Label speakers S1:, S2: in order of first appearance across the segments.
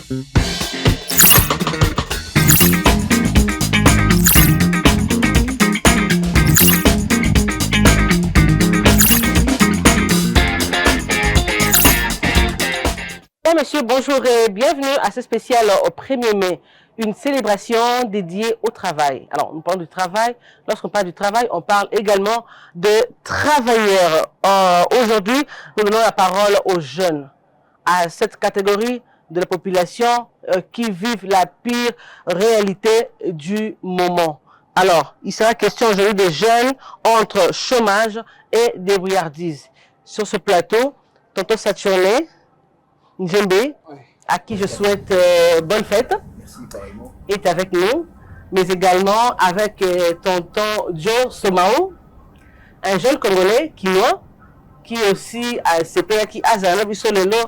S1: Monsieur, bonjour et bienvenue à ce spécial au 1er mai, une célébration dédiée au travail. Alors, nous parlons du travail. Lorsqu'on parle du travail, on parle également de travailleurs. Aujourd'hui, nous donnons la parole aux jeunes, à cette catégorie de la population qui vivent la pire réalité du moment. Alors, il sera question aujourd'hui des jeunes entre chômage et débrouillardise. Sur ce plateau, tonton Saturné, Njembe, à qui je souhaite bonne fête, est avec nous, mais également avec tonton Joe Somao, un jeune Congolais qui aussi a CPA qui a Zana Bisolelo,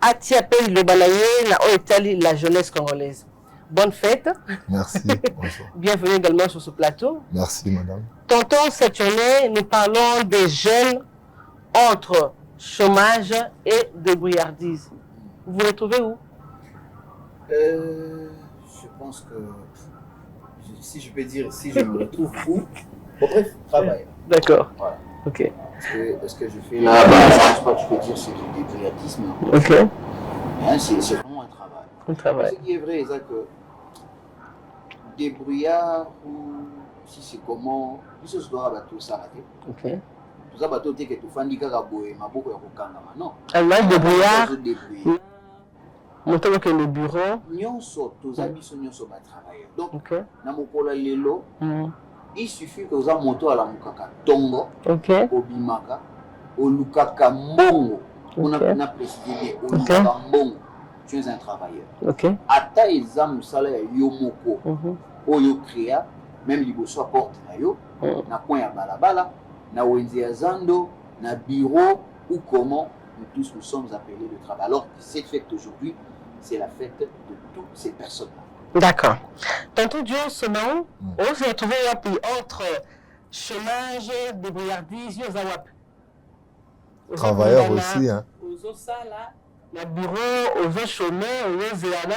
S1: a Tiapé le Balaye, la jeunesse congolaise. Bonne fête.
S2: Merci. Bonsoir.
S1: Bienvenue également sur ce plateau.
S2: Merci, madame.
S1: Tonton, cette journée, nous parlons des jeunes entre chômage et débrouillardise. Vous vous retrouvez où?
S3: Je pense que, si je peux dire, si je me retrouve où, bon, bref, travail.
S1: D'accord.
S3: Voilà.
S1: Ok.
S3: Parce que je fais là, je pense pas que je peux dire c'est du débrouillardisme.
S1: Ok.
S3: Hein, c'est vraiment un travail.
S1: Un travail.
S3: Ce qui est vrai, c'est que débrouillard, ou si c'est comment, si ce doit tout s'arrêter.
S1: Ok.
S3: Tout ça, bateau, t'es que tu fais un boé, ma beaucoup de kangama. Non.
S1: Alors, débrouillard. Montons que le bureau.
S3: Nyonso, tous amis sont nyonso ba travailleurs. Donc,
S1: Ok.
S3: na mokola lelo, il suffit que vous ayez moto à la mukaka tongo,
S1: Ok.
S3: obimaka, olukaka mbongo. On a précisé olukaka mbongo. Tu es un travailleur.
S1: Ok.
S3: Ata exam salaire yomoko, oyo créa, même liboso porte na yo, na coin ya balabala, na wenze ya zando, na bureau ou comment nous tous nous sommes appelés de travail. Alors cette fête aujourd'hui, c'est la fête de toutes ces personnes-là.
S1: D'accord. Tantôt Dieu Somao, on s'est retrouvé entre chômage, débrouillardise, yozawap.
S2: Travailleurs aussi, hein.
S1: Aux osala, na bureau, aux chômeurs, aux zéana,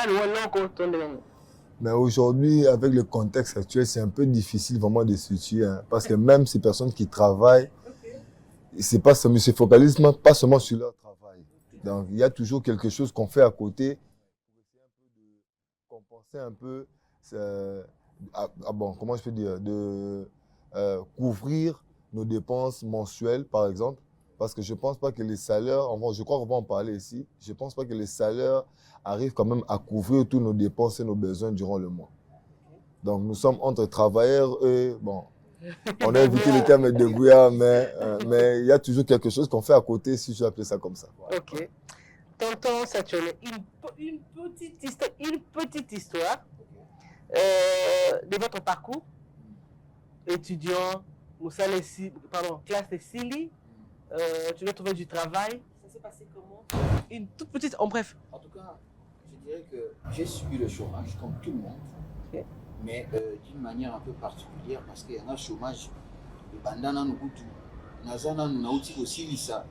S2: Mais aujourd'hui, avec le contexte actuel, c'est un peu difficile vraiment de se situer, hein, parce que même ces personnes qui travaillent, c'est pas seulement, se focalisent pas seulement sur leur travail. Donc, il y a toujours quelque chose qu'on fait à côté pour compenser un peu, comment je peux dire, de couvrir nos dépenses mensuelles, par exemple. Parce que je ne pense pas que les salaires, je crois qu'on va en parler ici, je ne pense pas que les salaires arrivent quand même à couvrir tous nos dépenses et nos besoins durant le mois. Donc, nous sommes entre travailleurs et, bon, on a évité le terme de débrouillard, mais il y a toujours quelque chose qu'on fait à côté, si je peux appeler ça comme ça.
S1: Ok. Tonton Saturné, une petite histoire de votre parcours. Étudiant, classe de Sili, tu dois trouver du travail. Ça s'est passé comment? Une toute petite, en bref.
S3: En tout cas, je dirais que j'ai subi le chômage comme tout le monde.
S1: Okay.
S3: Mais d'une manière un peu particulière parce qu'il y a un chômage de bandana nukutu nazana nauti aussi lisa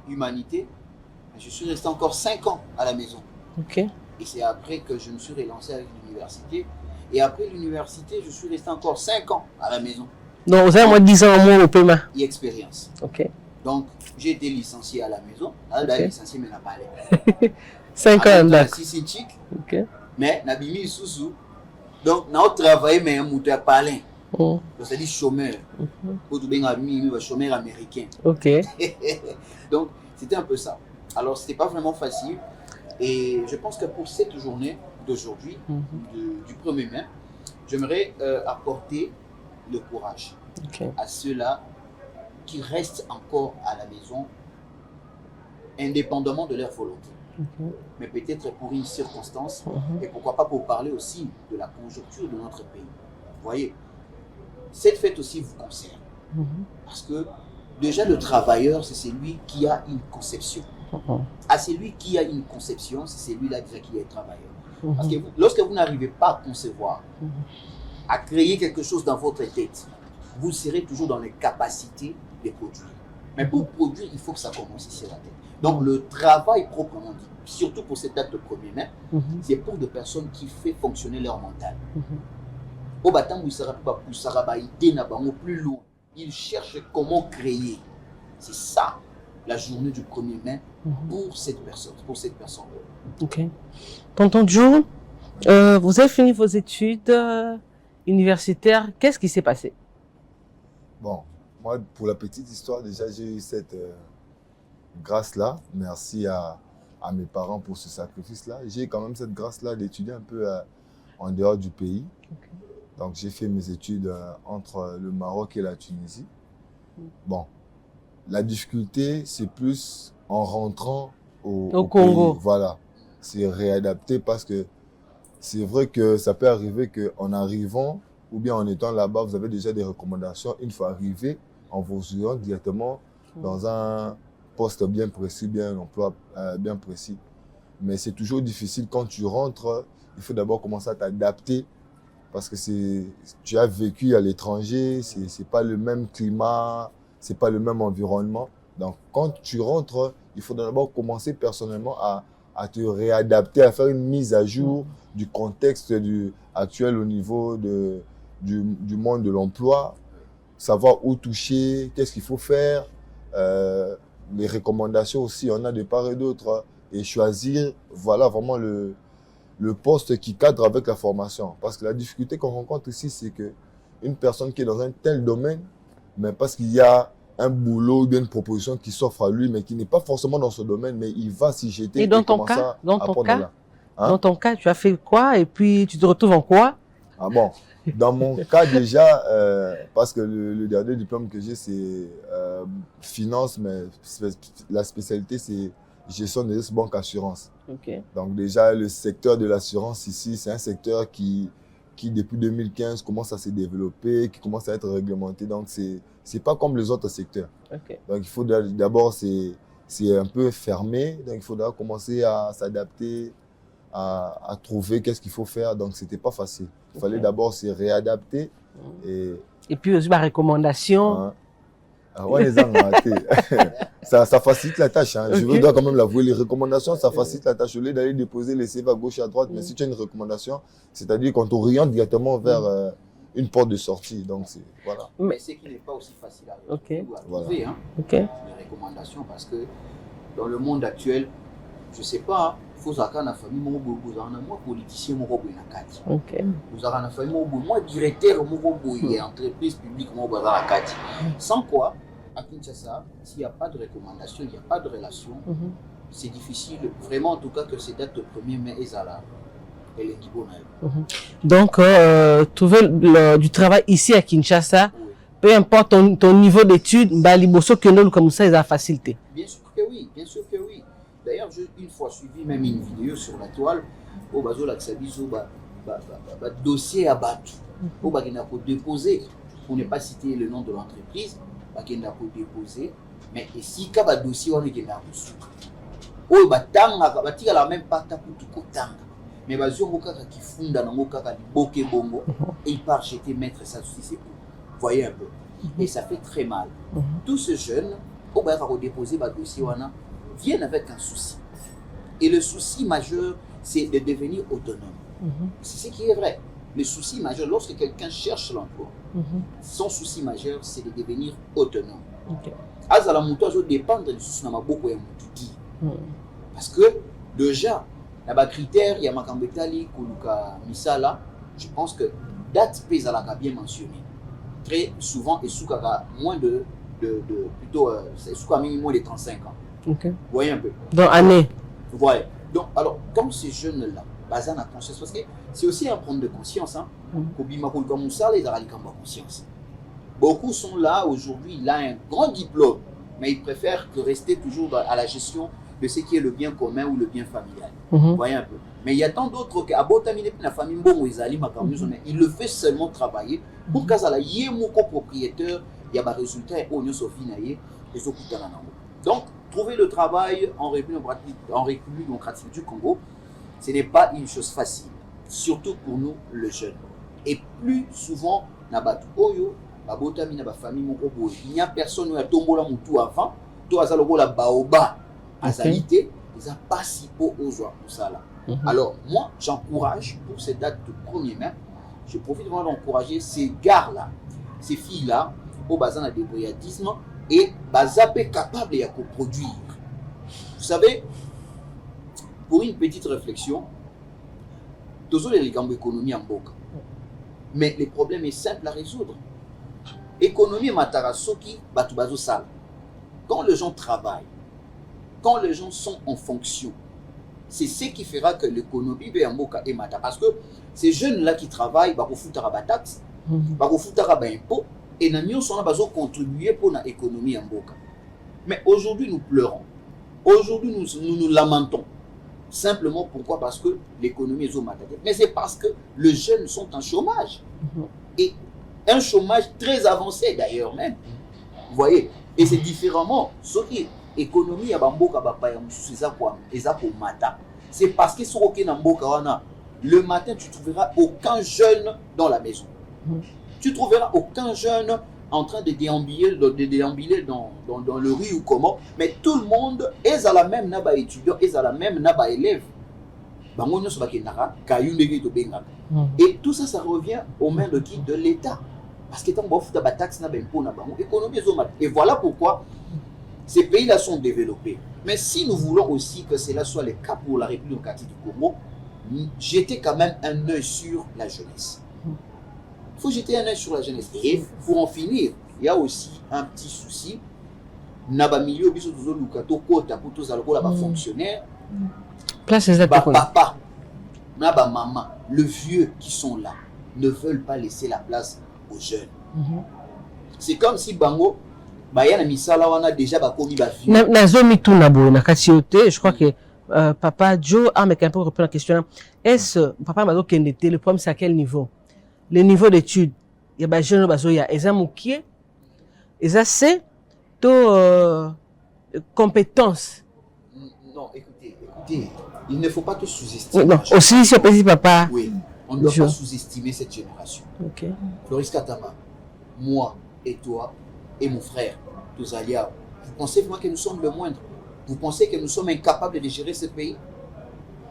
S3: humanité. Je suis resté encore 5 ans à la maison.
S1: Ok.
S3: Et c'est après que je me suis relancé avec l'université. Et après l'université, je suis resté encore 5 ans à la maison.
S1: Donc vous avez moins de 10 ans au moins au paiement.
S3: Et expérience.
S1: Ok.
S3: Donc j'ai été licencié à la maison. Là,
S1: Okay.
S3: licencié mais n'a pas allé.
S1: 5 ans d'accord.
S3: Ok. Mais n'a bimi sous. Donc, nous avons travaillé, mais nous avons parlé. C'est-à-dire chômeur. Chômeur américain.
S1: Ok.
S3: Donc, c'était un peu ça. Alors, ce n'était pas vraiment facile. Et je pense que pour cette journée d'aujourd'hui, du 1er mai, j'aimerais apporter le courage à ceux-là qui restent encore à la maison, indépendamment de leur volonté. Mais peut-être pour une circonstance, et pourquoi pas pour parler aussi de la conjoncture de notre pays. Vous voyez, cette fête aussi vous concerne. Parce que déjà le travailleur, c'est celui qui a une conception. À celui qui a une conception, c'est celui-là déjà qui est travailleur. Parce que lorsque vous n'arrivez pas à concevoir, à créer quelque chose dans votre tête, vous serez toujours dans les capacités de produire. Mais pour produire, il faut que ça commence ici à la tête. Donc le travail proprement dit, surtout pour cette date de 1er mai, c'est pour des personnes qui font fonctionner leur mental. Au bâtiment, il sera plus lourd. Ils cherchent comment créer. C'est ça, la journée du 1er mai pour cette personne.
S1: Ok. Tonton Joe, vous avez fini vos études universitaires. Qu'est-ce qui s'est passé?
S2: Bon, moi, pour la petite histoire, déjà, j'ai eu cette grâce-là. Merci à mes parents pour ce sacrifice-là. J'ai quand même cette grâce-là d'étudier un peu en dehors du pays. Okay. Donc, j'ai fait mes études entre le Maroc et la Tunisie. Bon, la difficulté, c'est plus en rentrant au
S1: Congo.
S2: Pays. Voilà, c'est réadapter parce que c'est vrai que ça peut arriver qu'en arrivant ou bien en étant là-bas, vous avez déjà des recommandations. Une fois arrivé, en vous orientant directement dans un poste bien précis, bien un emploi bien précis. Mais c'est toujours difficile quand tu rentres. Il faut d'abord commencer à t'adapter parce que tu as vécu à l'étranger, c'est pas le même climat, c'est pas le même environnement. Donc, quand tu rentres, il faut d'abord commencer personnellement à te réadapter, à faire une mise à jour du contexte actuel au niveau du monde de l'emploi, savoir où toucher, qu'est-ce qu'il faut faire, les recommandations aussi, on a de part et d'autre, et choisir, voilà, vraiment le poste qui cadre avec la formation. Parce que la difficulté qu'on rencontre ici, c'est qu'une personne qui est dans un tel domaine, mais parce qu'il y a un boulot ou bien une proposition qui s'offre à lui, mais qui n'est pas forcément dans ce domaine, mais il va s'y jeter.
S1: Et dans ton cas, tu as fait quoi et puis tu te retrouves en quoi?
S2: Ah bon, dans mon cas déjà, parce que le dernier diplôme que j'ai, c'est finance, mais la spécialité, c'est gestion des risques, banque, assurance.
S1: Okay.
S2: Donc déjà, le secteur de l'assurance ici, c'est un secteur qui depuis 2015 commence à se développer, qui commence à être réglementé. Donc c'est pas comme les autres secteurs.
S1: Okay.
S2: Donc il faut d'abord, c'est un peu fermé, donc il faudra commencer à s'adapter, à trouver qu'est-ce qu'il faut faire. Donc c'était pas facile. Il fallait d'abord se réadapter.
S1: Et puis aussi ma recommandation.
S2: Ça facilite la tâche. Hein. Okay. Je dois quand même l'avouer. Les recommandations, ça facilite la tâche. Au lieu d'aller déposer les CV à gauche et à droite, mais si tu as une recommandation, c'est-à-dire qu'on t'oriente directement vers une porte de sortie. Donc, voilà.
S3: Mais c'est qui n'est pas aussi facile à trouver.
S2: Voilà.
S3: Hein, les recommandations, parce que dans le monde actuel, je ne sais pas, il faut que la famille, moi, politicien, moi, vous avez une famille, moi, directeur, moi, entreprise publique, moi, sans quoi, à Kinshasa, s'il n'y a pas de recommandation, il n'y a pas de relation, c'est difficile, vraiment, en tout cas, que ces dates de 1er mai et là.
S1: Donc, trouver du travail ici à Kinshasa, peu importe ton niveau d'études, comme ça, il a facilité.
S3: Bien sûr que oui, bien sûr que oui. D'ailleurs, j'ai une fois suivi même une vidéo sur la toile, au bazo la Xabizo, dossier à battre, au bagina pour déposer, pour ne pas citer le nom de l'entreprise, bagina pour déposer, mais ici, quand le dossier on est gagné au batanga, batika la même pata pour tout kotanga, mais bazo mokaka qui funda na mokaka liboke bongo, et il part jeter mettre ça aussi c'est pour, voyez un peu, et ça fait très mal. Tous ces jeunes, au bagina pour déposer le dossier wana, viennent avec un souci. Et le souci majeur, c'est de devenir autonome. C'est ce qui est vrai. Le souci majeur, lorsque quelqu'un cherche l'emploi, son souci majeur, c'est de devenir autonome. Azala muto azo dépendre du souci na maboko ya mutuki. Parce que déjà, il y a des critères, il y a Makambetali, Koluka, Misala, je pense que date Pézalaka bien mentionné. Très souvent, et Soukaka moins plutôt, c'est Soukaka minimum de 35 ans.
S1: Okay.
S3: Vous voyez un peu.
S1: Dans l'année.
S3: Voilà. Donc, alors, quand ces jeunes-là, basés en conscience, parce que c'est aussi un prendre de conscience, hein. Conscience. Beaucoup sont là aujourd'hui, il a un grand diplôme, mais ils préfèrent que rester toujours à la gestion de ce qui est le bien commun ou le bien familial. Vous voyez un peu. Mais il y a tant d'autres qui, à Botamine, la famille, il le fait seulement travailler pour qu'à la yémoko propriétaire, il y a des résultats et on y donc, trouver le travail en République démocratique du Congo, ce n'est pas une chose facile, surtout pour nous, les jeunes. Et plus souvent, il n'y a personne qui a tombé la moutou avant, toi, la baoba, azalité, ils n'ont pas si beau aux joies pour ça là. Alors, moi, j'encourage pour ces dates de 1er mai, je profite vraiment d'encourager ces gars-là, ces filles-là, au bazar de débrouillardisme et bazapé capable de produire. Vous savez, pour une petite réflexion, tous les gambo économie en boca. Mais le problème est simple à résoudre. Économie matarasoki batubazo sale. Quand les gens travaillent, quand les gens sont en fonction, c'est ce qui fera que l'économie va en boca et mata. Parce que ces jeunes-là qui travaillent, bah, foutre à taxe, bah, foutre à impôt, et nous sont là pour contribuer pour l'économie en boca. Mais aujourd'hui, nous pleurons. Aujourd'hui, nous lamentons. Simplement pourquoi? Parce que l'économie est au matin. Mais c'est parce que les jeunes sont en chômage. Et un chômage très avancé d'ailleurs même. Vous voyez? Et c'est différemment. Ce qui est économie à Bamboka, c'est parce que sur le matin, tu ne trouveras aucun jeune dans la maison. Tu ne trouveras aucun jeune en train de déambuler dans le rue ou comment, mais tout le monde est à la même naba étudiant, est à la même naba élève. Et tout ça, ça revient aux mains de qui? De l'État. Parce que tant que la taxe n'a pas économie. Et voilà pourquoi ces pays-là sont développés. Mais si nous voulons aussi que cela soit le cas pour la République démocratique du Congo, jetez quand même un œil sur la jeunesse. Il faut jeter un œil sur la jeunesse. Et pour en finir, il y a aussi un petit souci. Naba milieu biso tozo lukato kota pour tous la fonctionnaire.
S1: Place les
S3: papa, naba maman, le vieux qui sont là ne veulent pas laisser la place aux jeunes. C'est comme si bango bayana misala wana déjà ba komi ba vieux.
S1: Nazomi tunabo na katiote, je crois que papa Joe a mais un peu reprendre la question. Est-ce papa mazo kendete, le problème c'est à quel niveau? Le niveau d'études, il y a des jeunes qui ont des amoukiers, ils ont assez de compétences.
S3: Non, écoutez, il ne faut pas te sous-estimer.
S1: Oui, non, aussi, si on peut dire papa.
S3: Oui, on ne doit pas sous-estimer cette génération.
S1: Ok.
S3: Floris Katama, moi et toi et mon frère, tous alias, vous pensez vraiment que nous sommes le moindre? Vous pensez que nous sommes incapables de gérer ce pays?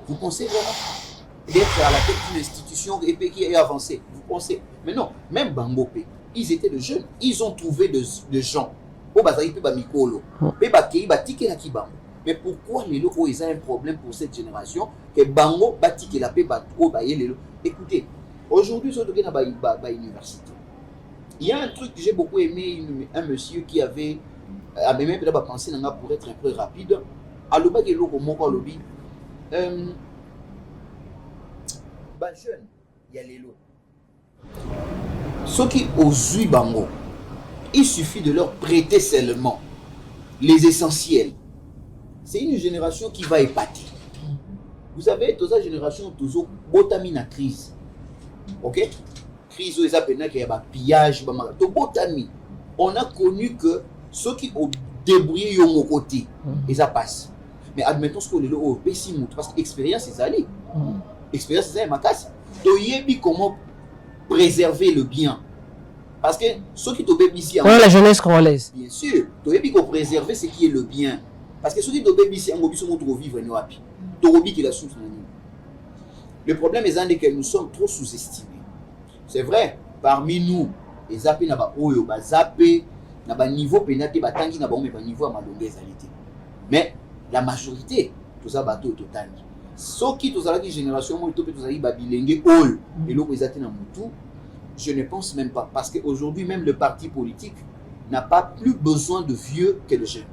S3: Vous pensez vraiment d'être à la tête d'une institution et qui est avancée? Vous pensez? Mais non, même Bangopé, ils étaient de jeunes, ils ont trouvé de gens. Mais pourquoi les locaux ils ont un problème pour cette génération que Bango batike la paix écoutez, aujourd'hui sur l'université, il y a un truc que j'ai beaucoup aimé, un monsieur qui avait même peut-être pensé pour être un peu rapide. À l'oba que l'eau comment on lobby jeune, il y a les lots. Ceux qui osent Bango, il suffit de leur prêter seulement les essentiels. C'est une génération qui va épater. Vous savez, toute cette génération, toujours botami na crise. Ok? Crise où ils appellent qu'il y a pillage, botami. On a connu que ceux qui ont débrouillé au côté, ils passent. Mais admettons ce qu'on est là au Bessimut, parce que l'expérience est allée. L'expérience est allée, ma casse. Tu comment préserver le bien. Parce que ceux qui t'ont ici,
S1: la jeunesse congolaise.
S3: Bien sûr, tu as préserver ce qui est le bien. Parce que ceux qui t'ont ici, on va vivre en Europe. Le problème est que nous sommes trop sous-estimés. C'est vrai, parmi nous, les zappés n'ont pas zappé, n'a pas niveau pénaté, batangi n'a pas niveau à malongaise. Mais la majorité, tout ça bateau total. Ceux qui tous la génération, moi, tous les babilenge, all, et l'autre ils atteignent tout. Je ne pense même pas. Parce qu'aujourd'hui, même le parti politique n'a pas plus besoin de vieux que de jeunes.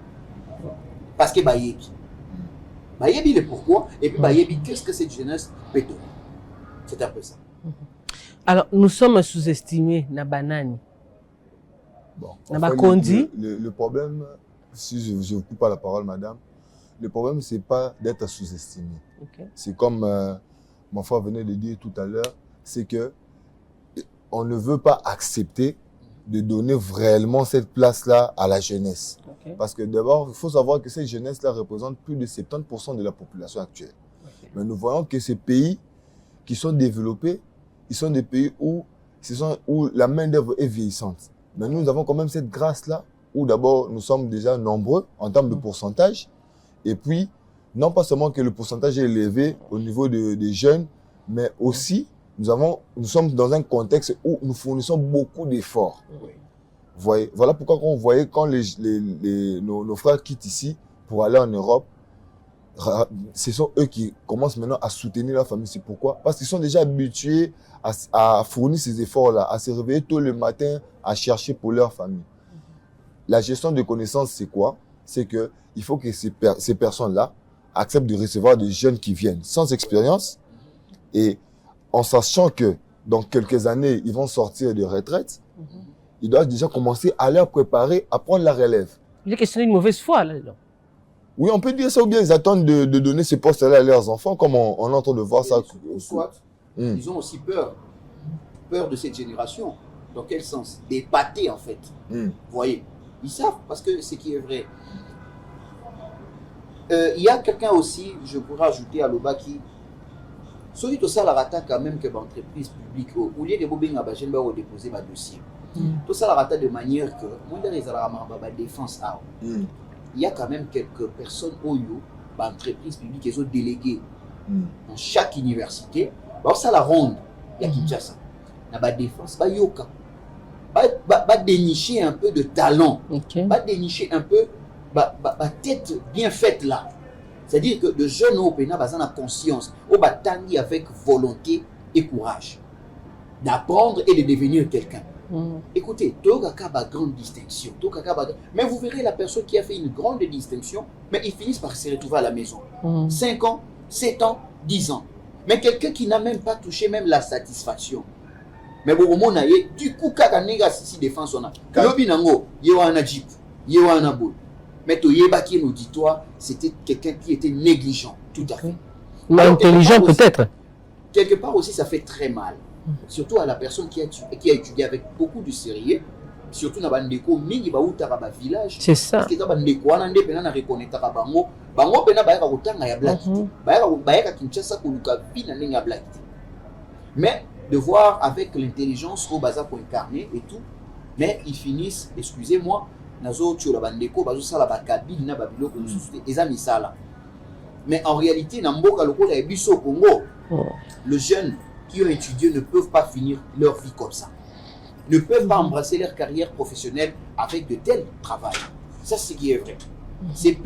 S3: Parce que Bayebi. Bayebi, le pourquoi. Et puis Bayebi, qu'est-ce que cette jeunesse peut donner? C'est un peu ça.
S1: Alors, nous sommes sous-estimés, na banani.
S2: Bon, le problème, si je ne coupe pas la parole, madame, le problème, ce n'est pas d'être sous-estimé. Okay. C'est comme mon frère venait de dire tout à l'heure, c'est que on ne veut pas accepter de donner réellement cette place-là à la jeunesse. Okay. Parce que d'abord, il faut savoir que cette jeunesse-là représente plus de 70% de la population actuelle. Okay. Mais nous voyons que ces pays qui sont développés, ils sont des pays où la main-d'œuvre est vieillissante. Mais nous avons quand même cette grâce-là, où d'abord nous sommes déjà nombreux en termes de pourcentage, et puis non pas seulement que le pourcentage est élevé au niveau des jeunes, mais aussi nous sommes dans un contexte où nous fournissons beaucoup d'efforts.
S3: Oui.
S2: Voyez, voilà pourquoi on voyait quand nos frères quittent ici pour aller en Europe, ce sont eux qui commencent maintenant à soutenir la famille. C'est pourquoi? Parce qu'ils sont déjà habitués à fournir ces efforts-là, à se réveiller tôt le matin, à chercher pour leur famille. La gestion de connaissances, c'est quoi? C'est qu'il faut que ces personnes-là acceptent de recevoir des jeunes qui viennent sans expérience et en sachant que dans quelques années, ils vont sortir de retraite, ils doivent déjà commencer à leur préparer à prendre la relève.
S1: Il est question d'une mauvaise foi là-dedans.
S2: Oui, on peut dire ça, ou bien ils attendent de donner ces postes-là à leurs enfants, comme on est en train de voir ça.
S3: Soit, ils ont aussi peur de cette génération. Dans quel sens? D'épater, en fait. Vous voyez, ils savent, parce que ce qui est vrai. Il y a quelqu'un aussi, je pourrais ajouter à l'Oba qui, celui tout ça la rata quand même que l'entreprise publique, au lieu de bobiner à Bajen, va déposer un dossier. Tout ça la rata de manière que, moi, je la défense. Il y a quand même quelques personnes au l'entreprise publique, ils ont délégué dans chaque université. Alors ça la ronde, il y a Kinshasa. Dans la défense, il y a dénicher un peu de talent, dénicher un peu tête bien faite là. C'est-à-dire que de jeunes au Pénin, ils ont conscience, ils avec volonté et courage d'apprendre et de devenir quelqu'un. Écoutez, Togaka grande distinction. Mais vous verrez la personne qui a fait une grande distinction, mais ils finissent par se retrouver à la maison. 5 ans, 7 ans, 10 ans. Mais quelqu'un qui n'a même pas touché même la satisfaction. Mais bon, du coup, quand on a ici défense, on a. Lobinango, Yewana Jeep, Yewana Boul. Mais Toyebaki nous dit, toi, c'était quelqu'un qui était négligent, tout à fait.
S1: Mais intelligent peut-être.
S3: Quelque part aussi, ça fait très mal. Surtout à la personne qui a étudié avec beaucoup de sérieux, surtout dans les village.
S1: C'est ça.
S3: Parce que dans les villages, on reconnaît bango pena bayaka kotanga ya black. Bayaka Kinshasa koluka bina ndenge ya black. Mais de voir avec l'intelligence au baza pour incarner et tout, mais ils finissent, excusez-moi, nazo tio la bandeko bazo sala ba kabine na babilo ko susute eza misala. Mais en réalité na mboka lokola ebiso au Congo, le jeune qui ont étudié ne peuvent pas finir leur vie comme ça. Ne peuvent pas embrasser leur carrière professionnelle avec de tels travails. Ça, c'est ce qui est vrai. C'est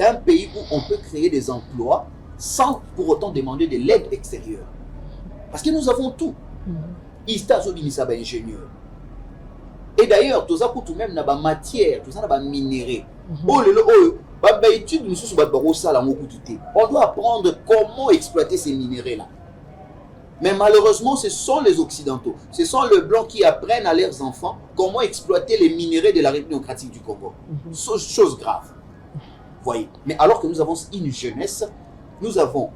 S3: un pays où on peut créer des emplois sans pour autant demander de l'aide extérieure. Parce que nous avons tout. Ista Zobinisa ba ingénieur. Et d'ailleurs, tout ça pour tout même na ba matière, tout ça na ba minerai. On doit apprendre comment exploiter ces minéraux-là. Mais malheureusement, ce sont les Occidentaux, ce sont les Blancs qui apprennent à leurs enfants comment exploiter les minéraux de la République démocratique du Congo. Chose grave. Voyez. Mais alors que nous avons une jeunesse, nous avons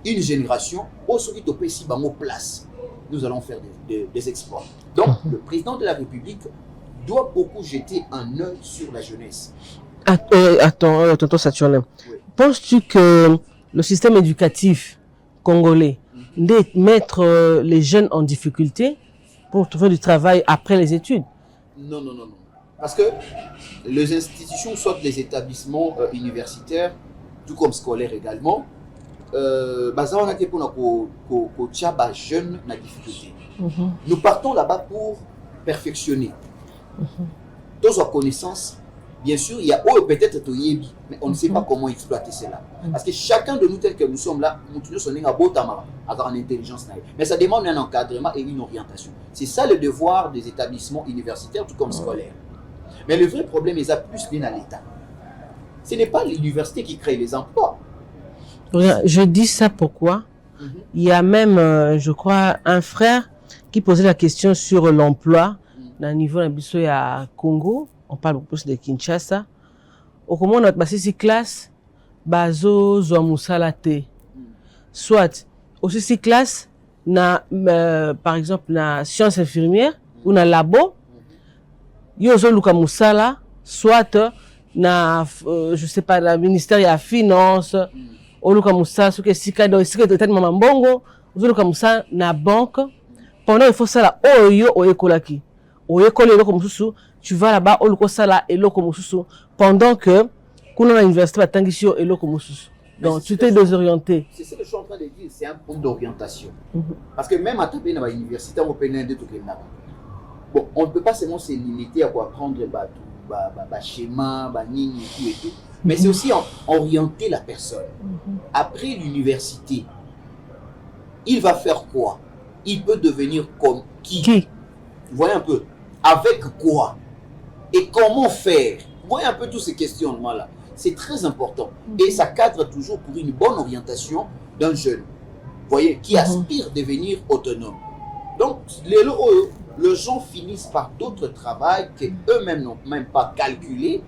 S3: une génération, au Soviet au pays, place, nous allons faire des exploits. Donc, le président de la République doit beaucoup jeter un œil sur la jeunesse.
S1: Attends, Saturnin. Oui. Penses-tu que le système éducatif congolais doit mettre les jeunes en difficulté pour trouver du travail après les études?
S3: Non. Parce que les institutions, soit les établissements universitaires, tout comme scolaires également, on a été pour jeunes na difficulté. Nous partons là-bas pour perfectionner. Dans our connaissance, bien sûr, il y a peut-être Toyebi, mais on ne sait pas comment exploiter cela. Parce que chacun de nous, tel que nous sommes là, nous sommes en intelligence. Mais ça demande un encadrement et une orientation. C'est ça le devoir des établissements universitaires, tout comme scolaires. Mais le vrai problème est plus bien à l'État. Ce n'est pas l'université qui crée les emplois.
S1: Je dis ça pourquoi il y a même, je crois, un frère qui posait la question sur l'emploi dans le niveau de Congo. On parle plus de Kinshasa. Au comment on a passé ces classes, bazo zoamusalate. Soit aussi ces classes, par exemple, na sciences infirmières ou na labo, yozo luka musala, soit na, je sais pas, la ministère de la finance, ou luka musala, ce que si kado, si que peut-être maman bongo, yozo luka musala na banque. Pendant il faut ça là, oyo oyekolaki, oyekole eloko mususu. Tu vas là-bas, au Lukosala et l'Oko Mususu, pendant que, quand on a l'université, tu vas t'engager et l'Oko Mususu. Donc, tu t'es désorienté.
S3: C'est ce que je suis en train de dire, c'est un point d'orientation. Parce que même à taper dans l'université européenne, bon, on ne peut pas seulement se limiter à apprendre schéma, nini et tout, mais c'est aussi orienter la personne. Après l'université, il va faire quoi? Il peut devenir comme qui? Vous voyez un peu? Avec quoi? Et comment faire? Vous voyez un peu tous ces questionnements-là. C'est très important. Et ça cadre toujours pour une bonne orientation d'un jeune, vous voyez, qui aspire à devenir autonome. Donc, les gens finissent par d'autres travails qu'eux-mêmes n'ont même pas calculés,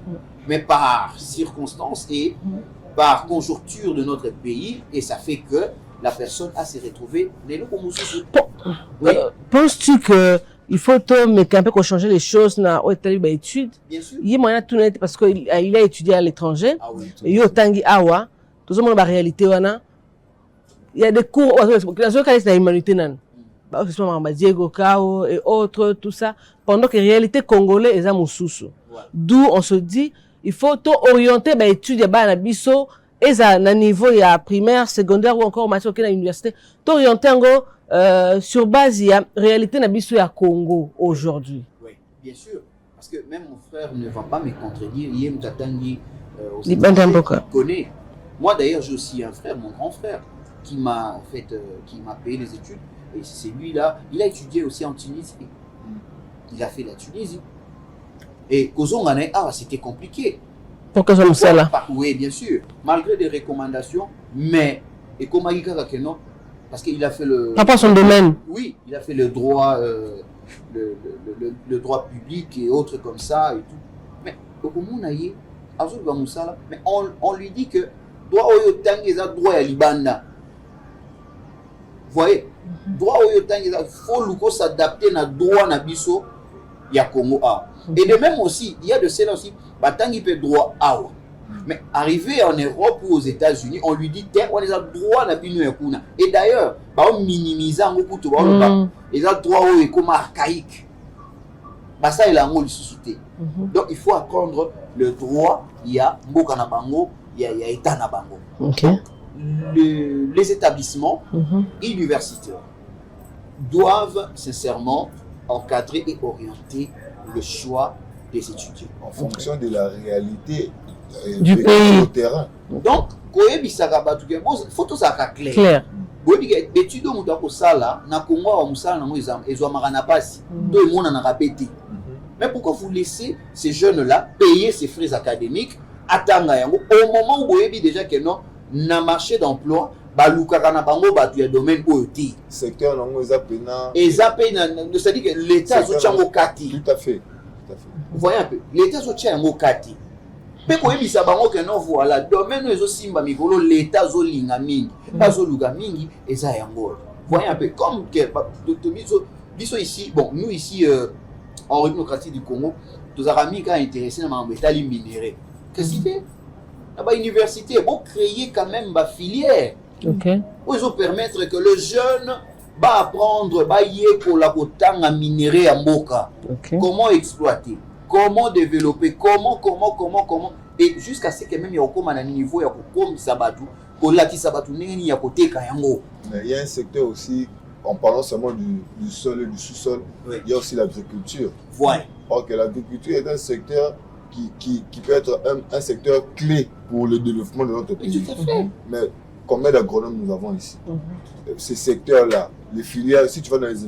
S3: mais par circonstances et par conjoncture de notre pays. Et ça fait que la personne a se retrouvé.
S1: Penses-tu que il faut mais un peu qu'on change les choses dans les études?
S3: Bien sûr.
S1: Il y a moyen tout net parce qu'il a étudié à l'étranger.
S3: Ah oui.
S1: Et il y a tangi awa. Tout le monde la réalité wana. Il y a des cours dans le cas de la humanité nan. Bah que ce soit Diego Cao et autres tout ça pendant que réalité congolais est mususu. D'où on se dit il faut orienter ba études ba na biso eza na niveau ya primaire, secondaire ou encore master à l'université. T'orienter ngo sur base de la réalité de la Congo aujourd'hui.
S3: Oui, bien sûr. Parce que même mon frère ne va pas me contredire. Il connaît. Moi d'ailleurs, j'ai aussi un frère, mon grand frère, qui m'a payé les études. Et c'est lui-là. Il a étudié aussi en Tunisie. Il a fait la Tunisie. Et Kozongane, c'était compliqué.
S1: Pourquoi ça me fait là?
S3: Oui, bien sûr. Malgré des recommandations, mais et comme non. Parce qu'il a fait le...
S1: Pas son domaine.
S3: Oui, il a fait le droit, le droit public et autres comme ça et tout. Mais mais on lui dit que droit au droit à Libanda. Vous voyez, droit au il faut s'adapter à droit na biso ya Congo A. Et de même aussi, il y a de cela aussi, il peut droit A. Mais arrivé en Europe ou aux États-Unis, on lui dit on a droit à la. Et d'ailleurs, on minimise beaucoup de droits. Ils ont droit comme archaïque. Ça, il a un suscité. Donc, il faut apprendre le droit. Il y a Mboka na bango, il y a État na bango. Les établissements universitaires doivent sincèrement encadrer et orienter le choix des étudiants.
S2: En fonction de la réalité
S1: du pays.
S2: Au terrain.
S3: Donc, il faut tout ça clair. Études au sala na Congo wa musala nango ezwamaka na pasi to emona na rapeti. Mais pourquoi vous laissez ces jeunes-là payer ces frais académiques atanga yango au moment où boyebi déjà que non na marché d'emploi balukaka na bango batu ya domaine OET
S2: secteur nango ezapena
S3: c'est-à-dire que l'état zochango kati.
S2: Tout à fait.
S3: Vous voyez un peu l'état zochango kati. Mais quand il bango que non voilà domaine ezo simba mikolo l'état zo linga mingi bazo luga mingi eza yango. Vous voyez un peu comme que biso ici bon nous ici en République démocratique du Congo tous amis qui intéressés dans métal minéraux. Qu'est-ce qu'il fait? La université pour créer quand même ma filière. Pour ils permettre que le jeune va apprendre pour la kotanga minerai à Mboka. Comment exploiter, comment développer, comment et jusqu'à ce que même il y a encore un niveau il y a comme sabatu pour la sabatu neni ya côté kayango.
S2: Mais il y a un secteur aussi en parlant seulement du sol et du sous-sol, il y a aussi l'agriculture.
S3: Voilà.
S2: Or que l'agriculture est un secteur qui peut être un secteur clé pour le développement de notre pays.
S3: Tout à fait.
S2: Mais combien d'agronomes nous avons ici? Ces secteurs-là, les filières, si tu vas dans les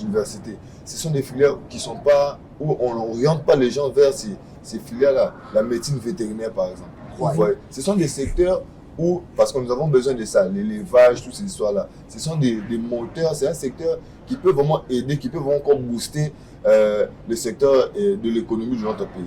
S2: universités, ce sont des filières qui ne sont pas, où on n'oriente pas les gens vers ces filières-là. La médecine vétérinaire, par exemple. Ouais. Ce sont des secteurs où, parce que nous avons besoin de ça, l'élevage, toutes ces histoires-là, ce sont des moteurs, c'est un secteur qui peut vraiment aider, qui peut vraiment encore booster le secteur de l'économie de notre pays.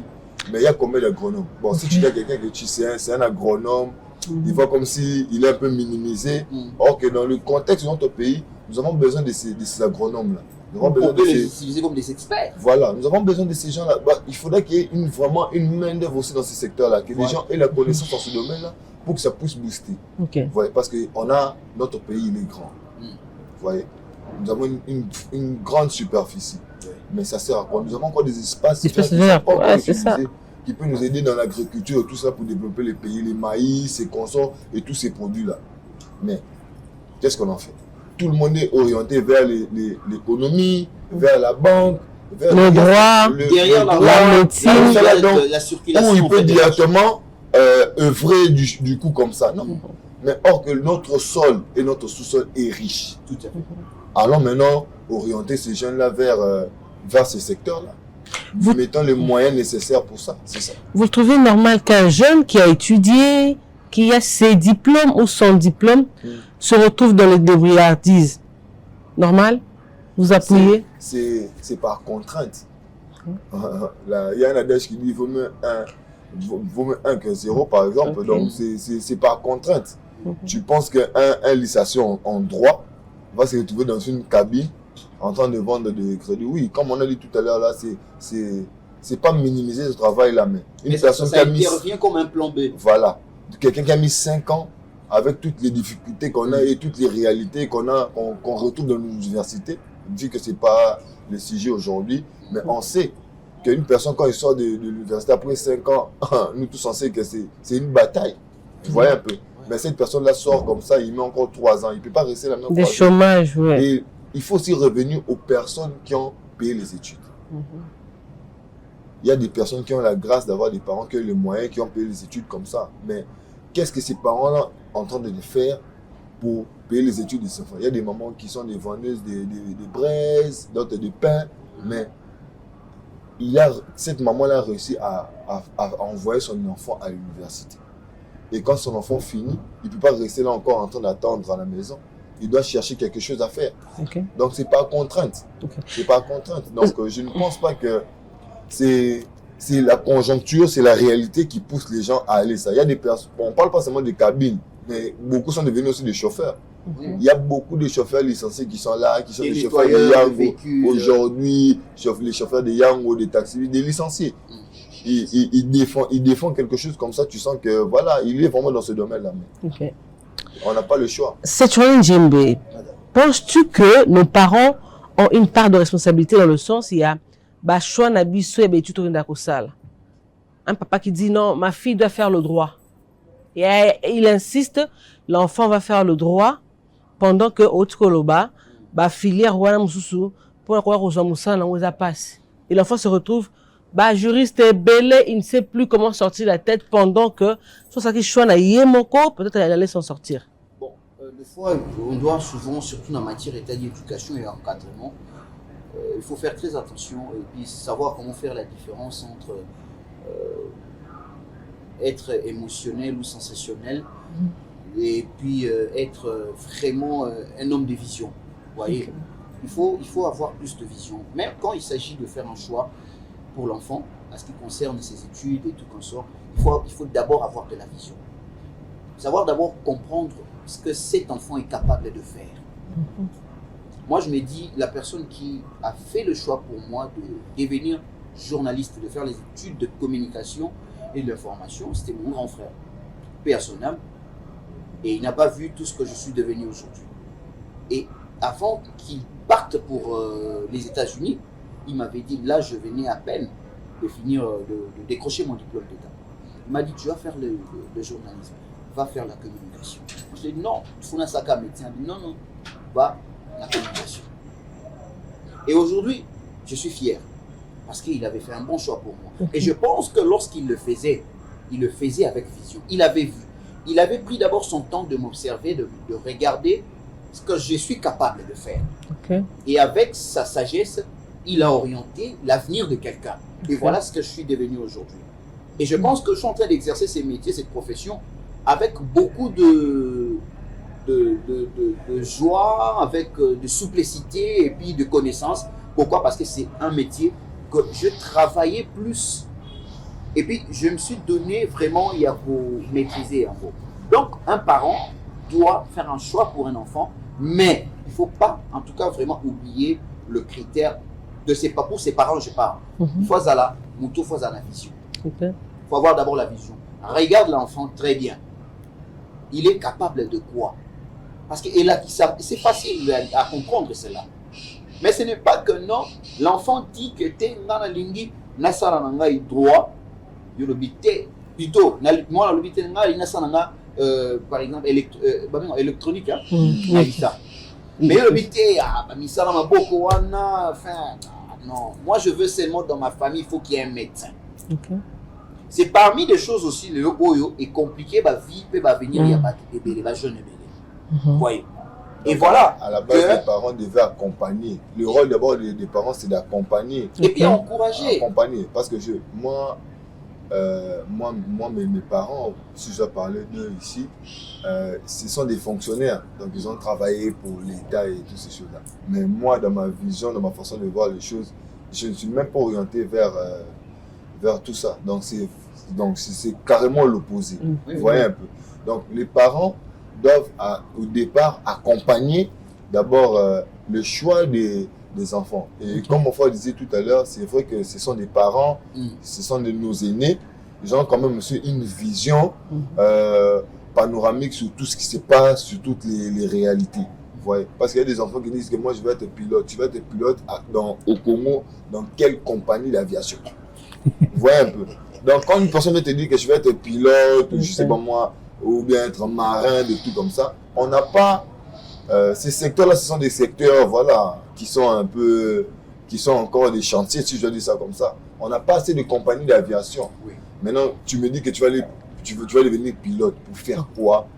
S2: Mais il y a combien d'agronomes? Bon, si tu dis à quelqu'un que tu sais, c'est un agronome, il voit comme s'il est un peu minimisé. Or que dans le contexte de notre pays, nous avons besoin de ces agronomes-là.
S3: On peut les utiliser comme des experts.
S2: Voilà, nous avons besoin de ces gens-là. Il faudrait qu'il y ait vraiment une main-d'œuvre aussi dans ce secteur-là, que les gens aient la connaissance dans ce domaine-là pour que ça puisse booster. Vous voyez, parce que notre pays, il est grand. Vous voyez, nous avons une grande superficie. Mais ça sert à quoi? Nous avons encore des espaces
S1: verts. Ouais, c'est ça.
S2: qui peut nous aider dans l'agriculture et tout ça pour développer les pays, les maïs, les consorts et tous ces produits-là. Mais qu'est-ce qu'on en fait? Tout le monde est orienté vers l'économie, vers la banque, vers
S1: le droit,
S3: derrière
S1: la médecine,
S3: la circulation.
S2: Où il peut directement œuvrer du coup comme ça. Non. Mais or que notre sol et notre sous-sol est riche.
S3: Tout à fait.
S2: Allons maintenant orienter ces jeunes-là vers ces secteurs-là.
S1: Vous
S2: mettons les moyens nécessaires pour ça, c'est ça.
S1: Vous trouvez normal qu'un jeune qui a étudié, qui a ses diplômes ou son diplôme, se retrouve dans les débrouillardises? Normal? Vous appuyez?
S2: C'est par contrainte. Il y a un adage qui dit il vaut mieux un que 0, par exemple.
S1: Okay.
S2: Donc, c'est par contrainte. Tu penses qu'un licencié en droit va se retrouver dans une cabine en train de vendre des crédits? Oui, comme on a dit tout à l'heure, là, c'est pas minimiser ce travail-là, mais une personne
S3: ça revient comme un plan B.
S2: Voilà. Quelqu'un qui a mis 5 ans avec toutes les difficultés qu'on a et toutes les réalités qu'on retrouve dans l'université. On dit que c'est pas le sujet aujourd'hui, mais on sait qu'une personne, quand il sort de l'université après 5 ans, nous tous on sait que c'est une bataille. Vous voyez un peu. Mais cette personne-là sort comme ça, il met encore 3 ans. Il ne peut pas rester la même
S1: Des chômages, oui.
S2: Et il faut aussi revenir aux personnes qui ont payé les études. Il y a des personnes qui ont la grâce d'avoir des parents qui ont les moyens, qui ont payé les études comme ça. Mais qu'est-ce que ces parents-là sont en train de faire pour payer les études de ces enfants? Il y a des mamans qui sont des vendeuses de braises, d'autres de pain. Mais cette maman-là a réussi à envoyer son enfant à l'université. Et quand son enfant finit, il ne peut pas rester là encore en train d'attendre à la maison. Il doit chercher quelque chose à faire.
S1: Okay.
S2: Donc, ce n'est pas contrainte.
S1: Okay.
S2: C'est pas contrainte. Donc, je ne pense pas que c'est la conjoncture, c'est la réalité qui pousse les gens à aller ça. Il y a des personnes, on ne parle pas seulement des cabines, mais beaucoup sont devenus aussi des chauffeurs. Il y a beaucoup de chauffeurs licenciés qui sont là, qui sont des chauffeurs de Yango. Aujourd'hui, les chauffeurs de Yango, des taxis, des licenciés. Il défend quelque chose comme ça, tu sens que voilà, il est vraiment dans ce domaine-là.
S1: Okay.
S2: On n'a pas le choix.
S1: C'est Djembe. Penses-tu que nos parents ont une part de responsabilité dans le sens, il y a un papa qui dit non, ma fille doit faire le droit. Et il insiste, l'enfant va faire le droit pendant que Otkoloba, filière Wana Mususu, pour la passe. Et l'enfant se retrouve juriste belé, il ne sait plus comment sortir la tête pendant que peut-être elle allait s'en sortir.
S3: Bon, des fois, on doit souvent, surtout dans la matière d'état d'éducation et encadrement, il faut faire très attention et puis savoir comment faire la différence entre être émotionnel ou sensationnel et puis être vraiment un homme de vision. Vous voyez, okay. Il faut avoir plus de vision. Même quand il s'agit de faire un choix pour l'enfant, en ce qui concerne ses études et tout comme ça, il faut d'abord avoir de la vision. Savoir d'abord comprendre ce que cet enfant est capable de faire. Moi, je me dis, la personne qui a fait le choix pour moi de devenir journaliste, de faire les études de communication et de l'information, c'était mon grand frère, personnel. Et il n'a pas vu tout ce que je suis devenu aujourd'hui. Et avant qu'il parte pour les États-Unis, il m'avait dit, là, je venais à peine de finir, de décrocher mon diplôme d'État. Il m'a dit, tu vas faire le journalisme, va faire la communication. Je lui ai dit, non, il faut un sac à médecin. Il m'a dit, non, va la communication. Et aujourd'hui, je suis fier, parce qu'il avait fait un bon choix pour moi. Et je pense que lorsqu'il le faisait avec vision. Il avait vu. Il avait pris d'abord son temps de m'observer, de regarder ce que je suis capable de faire.
S1: Okay.
S3: Et avec sa sagesse, il a orienté l'avenir de quelqu'un. Et voilà ce que je suis devenu aujourd'hui. Et je pense que je suis en train d'exercer ces métiers, cette profession, avec beaucoup de joie, avec de souplicité et puis de connaissances. Pourquoi? Parce que c'est un métier que je travaillais plus. Et puis, je me suis donné vraiment, il y a pour maîtriser un peu. Donc, un parent doit faire un choix pour un enfant, mais il ne faut pas, en tout cas, vraiment oublier le critère de ses parents. Pour ses parents, je parle. Il faut avoir la vision. Il faut avoir d'abord la vision. Regarde l'enfant très bien. Il est capable de quoi? Parce que c'est facile à comprendre cela. Mais ce n'est pas que non, l'enfant dit que tu es dans la ligne, droit, yo le bité plutôt moi le bité nga ina sananga par exemple électronique hein ça mais le bité ba misala maboko wana enfin non moi je veux seulement dans ma famille il faut qu'il y ait un médecin.
S1: Okay.
S3: C'est parmi des choses aussi le oyo est compliqué ba vie peut ba venir il y a pas de jeune bébé. Voyez. Et voilà.
S2: À la base, les parents devaient accompagner. Le rôle d'abord des parents, c'est d'accompagner.
S3: Et puis encourager.
S2: Accompagner. Parce que moi, mes parents, si je dois parler d'eux ici, ce sont des fonctionnaires. Donc, ils ont travaillé pour l'État et toutes ces choses-là. Mais moi, dans ma vision, dans ma façon de voir les choses, je ne suis même pas orienté vers tout ça. Donc, c'est carrément l'opposé. Vous voyez un peu. Donc, les parents doivent au départ accompagner d'abord le choix des enfants. Et comme mon frère disait tout à l'heure, c'est vrai que ce sont des parents, ce sont de nos aînés, ils ont quand même aussi une vision panoramique sur tout ce qui se passe, sur toutes les réalités. Vous voyez? Parce qu'il y a des enfants qui disent que moi je vais être pilote. Tu vas être pilote au Congo, dans quelle compagnie d'aviation? Vous voyez un peu? Donc quand une personne te dit que je vais être pilote, je sais pas moi, ou bien être marin, des trucs comme ça. On n'a pas... ces secteurs-là, ce sont des secteurs, voilà, qui sont encore des chantiers, si je dois dire ça comme ça. On n'a pas assez de compagnies d'aviation. Oui. Maintenant, tu me dis que tu vas devenir pilote. Pour faire quoi?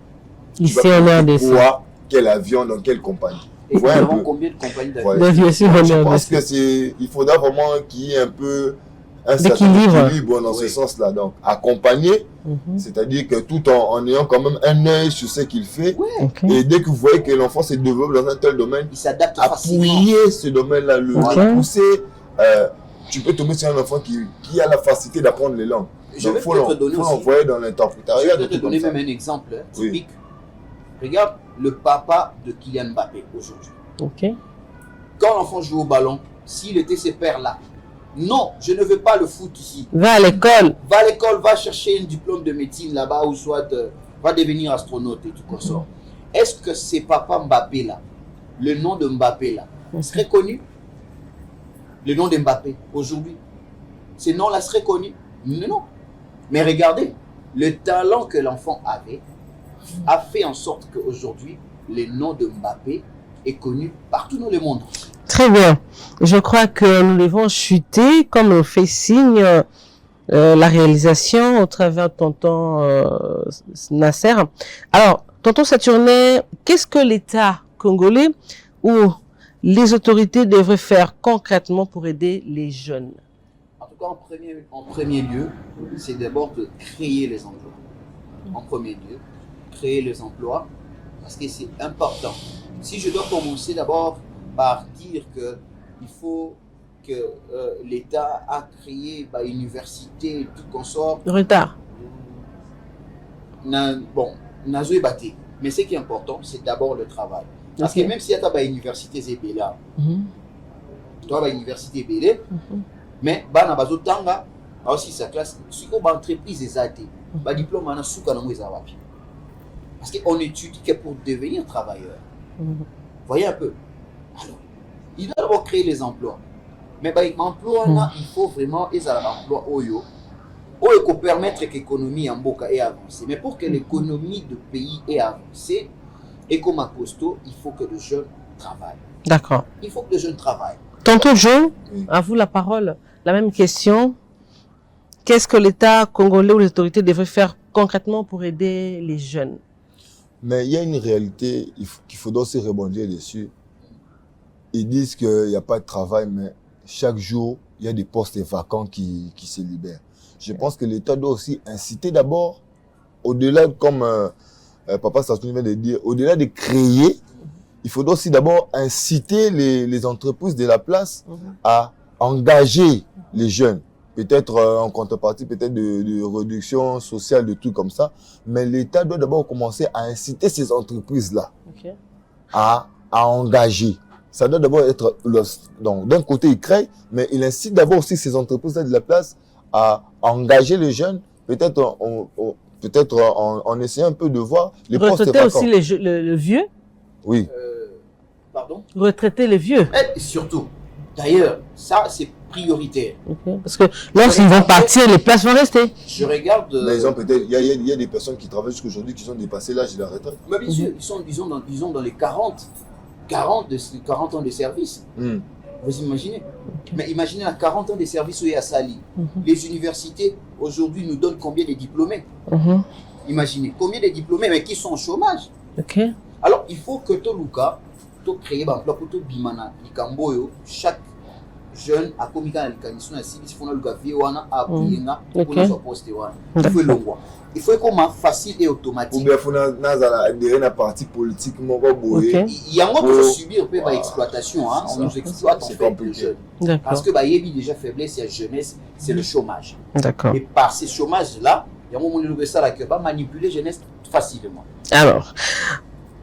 S1: Ici, on a des
S2: quoi? Quel avion, dans quelle compagnie?
S3: Et nous avons combien de compagnies
S1: d'aviation?
S2: Je pense il faudra vraiment qu'il y ait un peu... un certain équilibre dans ce sens-là. Donc, accompagner, c'est-à-dire que tout en ayant quand même un œil sur ce qu'il fait, et dès que vous voyez que l'enfant se développe dans un tel domaine,
S3: il s'adapte facilement.
S2: Appuyer ce domaine-là, le pousser. Tu peux tomber sur un enfant qui a la facilité d'apprendre les langues.
S3: Je vais te
S2: l'envoyer dans l'interprétariat.
S3: Je vais te donner même un exemple typique. Regarde le papa de Kylian Mbappé aujourd'hui. Quand l'enfant joue au ballon, s'il était ses pères là, non, je ne veux pas le foot ici.
S1: Va à l'école.
S3: Va à l'école, va chercher un diplôme de médecine là-bas ou soit va devenir astronaute et tout consort. Est-ce que c'est papa Mbappé là, le nom de Mbappé là, serait connu? Le nom de Mbappé aujourd'hui, ce nom-là serait connu? Non. Mais regardez, le talent que l'enfant avait a fait en sorte qu'aujourd'hui, le nom de Mbappé est connu partout dans le monde.
S1: Très bien. Je crois que nous devons chuter, comme on fait signe la réalisation au travers de tonton Nasser. Alors, tonton Saturnin, qu'est-ce que l'État congolais ou les autorités devraient faire concrètement pour aider les jeunes?
S3: En tout cas, en premier lieu, c'est d'abord de créer les emplois. En premier lieu, créer les emplois, parce que c'est important. Si je dois commencer d'abord par dire qu'il faut que l'État a créé une université et tout consort.
S1: Retard.
S3: Bon, nazo batté. Mais ce qui est important, c'est d'abord le travail. Parce que même s'il y a une université zébéla, tu as une université zébélé, mais bana bazo tanga aussi sa classe, si on a entreprise ezate, ba diplôme ana souka na mweza wapi. Parce qu'on étudie que pour devenir travailleur. Voyez un peu. Alors, il doit d'abord créer les emplois. Mais l'emploi, il faut vraiment des emplois oyo pour permettre que l'économie en Boka ait avancé. Mais pour que l'économie du pays ait avancé, et comme à Costo, il faut que les jeunes travaillent.
S1: D'accord.
S3: Il faut que les jeunes travaillent.
S1: Tonton Joe, à vous la parole. La même question. Qu'est-ce que l'État congolais ou les autorités devraient faire concrètement pour aider les jeunes?
S2: Mais il y a une réalité qu'il faudra aussi rebondir dessus. Ils disent qu'il n'y a pas de travail, mais chaque jour, il y a des postes vacants qui se libèrent. Je pense que l'État doit aussi inciter d'abord, au-delà, comme Papa Sassou vient de dire, au-delà de créer, il faudra aussi d'abord inciter les entreprises de la place à engager les jeunes. Peut-être en contrepartie, peut-être de réduction sociale, de trucs comme ça. Mais l'État doit d'abord commencer à inciter ces entreprises-là à engager. Ça doit d'abord être... Donc, d'un côté, il crée, mais il incite d'abord aussi ces entreprises-là de la place à engager les jeunes, peut-être en essayant un peu de voir les postes vacants.
S1: Retraiter aussi le vieux?
S2: Oui.
S3: Pardon?
S1: Retraiter les vieux.
S3: Et surtout, D'ailleurs, ça, c'est prioritaire.
S1: Okay. Parce que lorsqu'ils vont partir, les places vont rester.
S3: Je regarde...
S2: Mais ils ont peut-être... Il y a des personnes qui travaillent jusqu'à aujourd'hui qui ont dépassé l'âge de la retraite.
S3: Mais bien sûr, ils sont dans les 40 ans de service. Vous imaginez? Mais imaginez à 40 ans de service où il y a Sali. Les universités, aujourd'hui, nous donnent combien de diplômés? Imaginez, combien de diplômés, mais qui sont au chômage? Alors, il faut que Toluka, to créer un emploi pour tout bimana, Ikamboyo, chaque jeune a commis quand il faut il faut comment facile et automatique.
S2: Ou bien faut adhérer à la partie politique
S3: il y a encore toujours subir peu l'exploitation, hein, on nous exploite en fait les jeunes. Parce que il y a déjà faiblesse, il y a jeunesse, c'est le chômage.
S1: D'accord.
S3: Et par ces chômages là, il y a un moment où ça là que pas manipuler jeunesse facilement.
S1: Alors,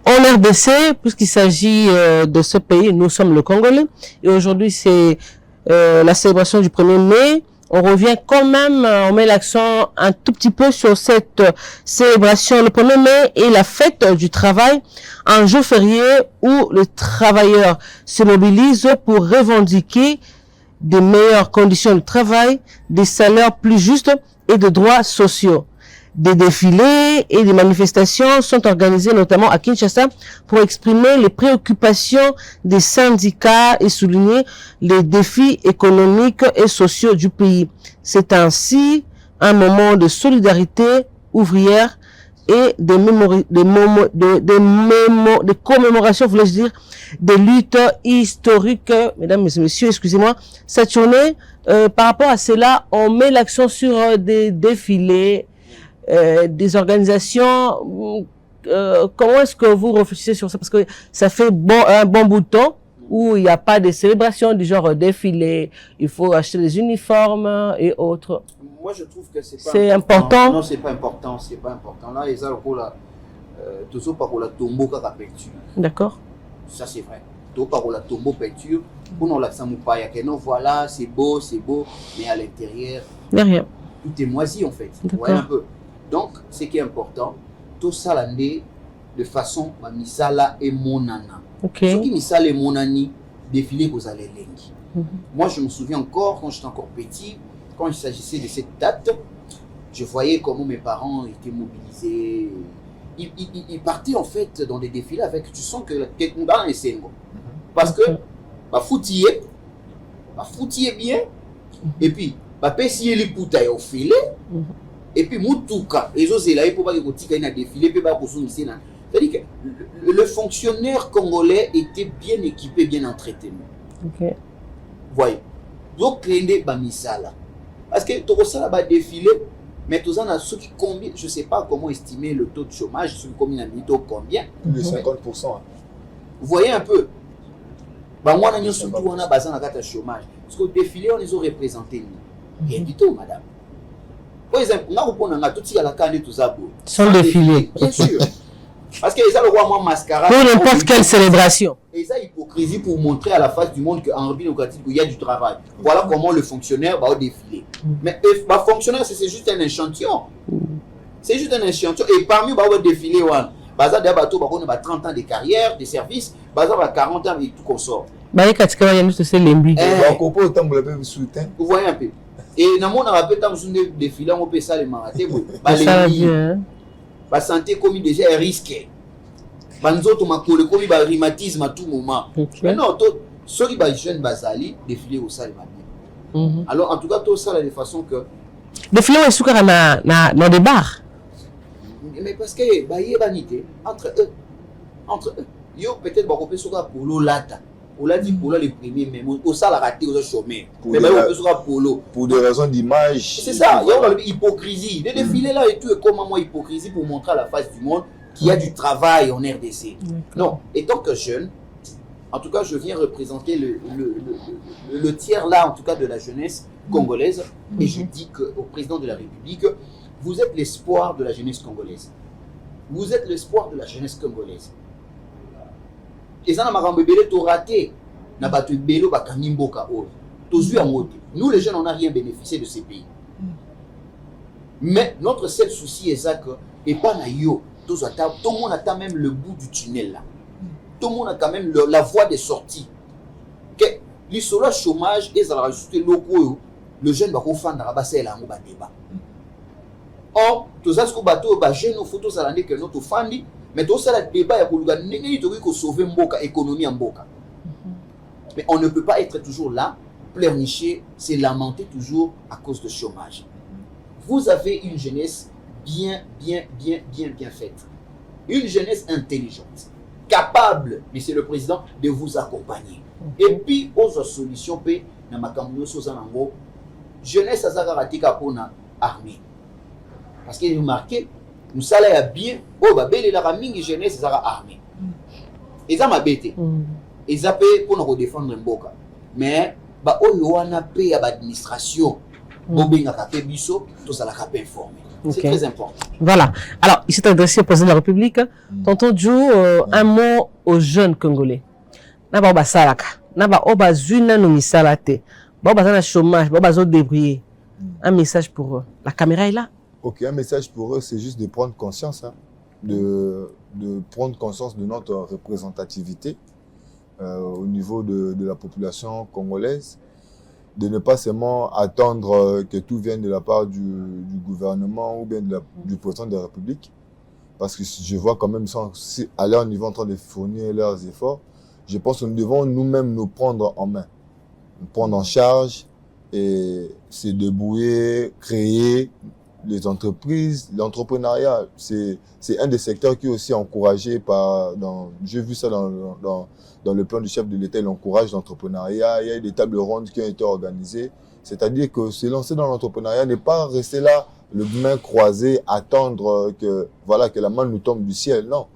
S1: en RDC, puisqu'il s'agit de ce pays, nous sommes le Congolais, et aujourd'hui c'est la célébration du 1er mai. On revient quand même, on met l'accent un tout petit peu sur cette célébration. Le 1er mai est la fête du travail, un jour férié où les travailleurs se mobilisent pour revendiquer des meilleures conditions de travail, des salaires plus justes et de droits sociaux. Des défilés et des manifestations sont organisées notamment à Kinshasa pour exprimer les préoccupations des syndicats et souligner les défis économiques et sociaux du pays. C'est ainsi un moment de solidarité ouvrière et de commémoration, voulais-je dire, des luttes historiques. Mesdames et messieurs, excusez-moi, cette journée, par rapport à cela, on met l'accent sur des défilés, des organisations. Comment est-ce que vous réfléchissez sur ça? Parce que ça fait un bon bout de temps où il n'y a pas de célébration du genre défilé, il faut acheter des uniformes et autres.
S3: Moi, je trouve que
S1: c'est important.
S3: Non, c'est pas important, c'est pas important. Là, ils ont toujours pas la tombeau qu'à peinture.
S1: D'accord.
S3: Ça, c'est vrai. Toujours pas la tombeau peinture. Pour nous, là, ça nous paraît que non, voilà, c'est beau, mais à l'intérieur,
S1: il n'y a rien.
S3: Tout est moisi en fait. Ouais, un peu. Donc, ce qui est important, tout ça l'année de façon misala et monana. Ce qui misala et monani défilé vous allez lengi. Moi, je me souviens encore quand j'étais encore petit, quand il s'agissait de cette date, je voyais comment mes parents étaient mobilisés. Ils partaient en fait dans des défilés avec, tu sens que quelqu'un dans les scènes. Parce que, foutiller bien, et puis, si les poutailles au filet, et puis mutuka les autres là pour pas que kotika ina défilé peut pas kusungisi na. C'est-à-dire que le fonctionnaire congolais était bien équipé, bien entretenu. Voyez. Donc créer ba misala. Parce que tout ça là défilé, mais tout ça na ceux qui combien, je sais pas comment estimer le taux de chômage, sur combien combien
S2: de 50%.
S3: Vous voyez un peu. Bah moi na surtout on a besoin de chômage. Parce que défilé on les a représentés. Rien du tout, madame. Par exemple, on a repris tout à la canne tout ça.
S1: Sans défilé.
S3: Bien sûr. Parce que ça le roi moi mascarade.
S1: Pour n'importe quelle célébration.
S3: Et ça hypocrisie pour montrer à la face du monde qu'en République démocratique il y a du travail. Voilà comment le fonctionnaire va défiler. Mais le fonctionnaire c'est juste un échantillon. C'est juste un échantillon. Et parmi va défiler baza de bateau on a 30 ans de carrière, de service, baza 40 ans et tout qu'on sort.
S1: Bah il y a juste c'est lembi.
S3: Vous voyez un peu. Et dans mon rappel tant que défiler on peut ça les marathons. Ba santé comme déjà est risqué. Banzoto makole comme ba rhumatisme à tout moment. Mais non, ceux qui ba jeune bazali défiler au salle bien. Alors en tout cas tout ça de façon que
S1: défiler au soukara na des bars.
S3: Mais parce que ba yebanité entre eux yo peut-être ba kopé soka polo lata. On l'a dit pour les premiers mais au salle raté au chômeur. Mais ba kopé soka polo
S2: pour des raisons d'image.
S3: C'est ça, il y a l'hypocrisie. Les défilés là et tout, et comment moi hypocrisie pour montrer à la face du monde qu'il y a du travail en RDC. Non, étant que jeune, en tout cas je viens représenter le tiers là, en tout cas de la jeunesse congolaise, et je dis au président de la République, vous êtes l'espoir de la jeunesse congolaise. Vous êtes l'espoir de la jeunesse congolaise. Et ça n'a pas raté. N'a pas tout bélo bakanimboka ol. Nous les jeunes on n'a rien bénéficié de ces pays. Mais notre seul souci est ça que et pas na yo tout le monde attend même le bout du tunnel là. Tout le monde a quand même la voie de sortie. Que l'isolo chômage et ça rajouter logo le jeune va fandra ba c'est là ngo ba débat. Or tout ça ce que bateau ba jeune au photo ça l'année que notre fandi mais tout ça le débat ya koluga ndenge to ko sauver mboka économie en mboka. Mais on ne peut pas être toujours là, pleurnicher, se lamenter toujours à cause de chômage. Vous avez une jeunesse bien faite. Une jeunesse intelligente, capable, Monsieur le Président, de vous accompagner. Et puis, aux solutions, P, na makambo sozanango, jeunesse azakaratika pour na armée. Parce que vous remarquez, nous salaire bien, oh ba belle la mingi jeunesse azaka armée. Et ça m'a bêté. Et ça peut pour nous défendre mboka. Mais ba oyo wana pe ya administration, bobenga ka pe biso, to sala ka pe informer. C'est très important.
S1: Voilà. Alors, il s'est adressé au président de la République. Tonton Djou, un mot aux jeunes Congolais. Naba oba salaka, naba oba zuna no misalate, baba zana chômage, baba zo débrouiller. Un message pour eux. La caméra est là.
S2: Ok, un message pour eux, c'est juste de prendre conscience, hein, de prendre conscience de notre représentativité au niveau de la population congolaise, de ne pas seulement attendre que tout vienne de la part du gouvernement ou bien du président de la République, parce que je vois quand même à leur niveau en train de fournir leurs efforts. Je pense que nous devons nous-mêmes nous prendre en main, nous prendre en charge et se débrouiller, créer les entreprises, l'entrepreneuriat. C'est un des secteurs qui est aussi encouragé j'ai vu ça dans le plan du chef de l'État, il encourage l'entrepreneuriat. Il y a des tables rondes qui ont été organisées. C'est-à-dire que se lancer dans l'entrepreneuriat n'est pas rester là, le main croisée, attendre que la main nous tombe du ciel. Non.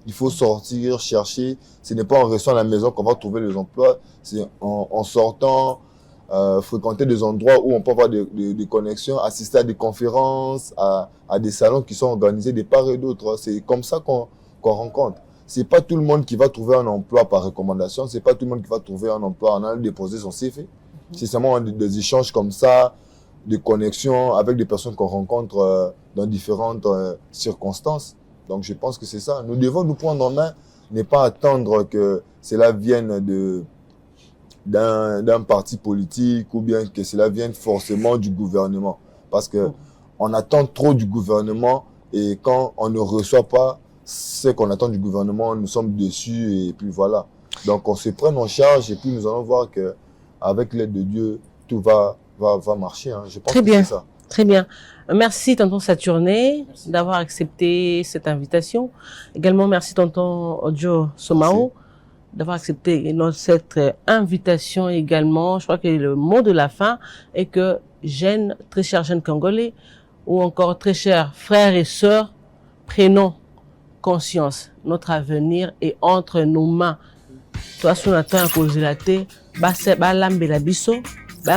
S2: Il faut sortir, chercher. Ce n'est pas en restant à la maison qu'on va trouver les emplois. C'est en sortant, fréquenter des endroits où on peut avoir des connexions, assister à des conférences, à des salons qui sont organisés de part et d'autre. C'est comme ça qu'on rencontre. C'est pas tout le monde qui va trouver un emploi par recommandation. C'est pas tout le monde qui va trouver un emploi en allant déposer son CV. C'est seulement des échanges comme ça, des connexions avec des personnes qu'on rencontre dans différentes circonstances. Donc je pense que c'est ça. Nous devons nous prendre en main, ne pas attendre que cela vienne d'un parti politique ou bien que cela vienne forcément du gouvernement. Parce que on attend trop du gouvernement et quand on ne reçoit pas ce qu'on attend du gouvernement, nous sommes déçus et puis voilà. Donc on se prend en charge et puis nous allons voir que avec l'aide de Dieu, tout va marcher. Hein. Je pense que c'est ça.
S1: Très bien. Merci, tonton Saturné, d'avoir accepté cette invitation. Également, merci, tonton Ojo Somao, d'avoir accepté cette invitation également. Je crois que le mot de la fin est que très chers jeunes Congolais, ou encore très chers frères et sœurs, prenons conscience. Notre avenir est entre nos mains. Toi, si on attend à cause de la thé, la biso,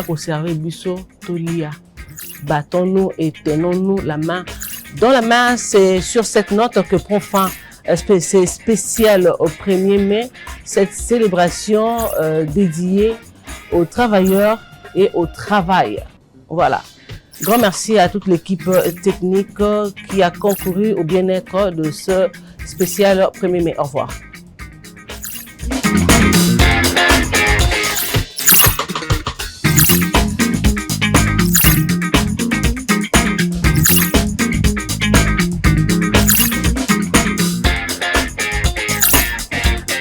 S1: conserver biso, tolia. Battons-nous et tenons-nous la main. Dans la main, c'est sur cette note que prend fin c'est spécial au 1er mai, cette célébration dédiée aux travailleurs et au travail. Voilà. Grand merci à toute l'équipe technique qui a concouru au bien-être de ce spécial 1er mai. Au revoir.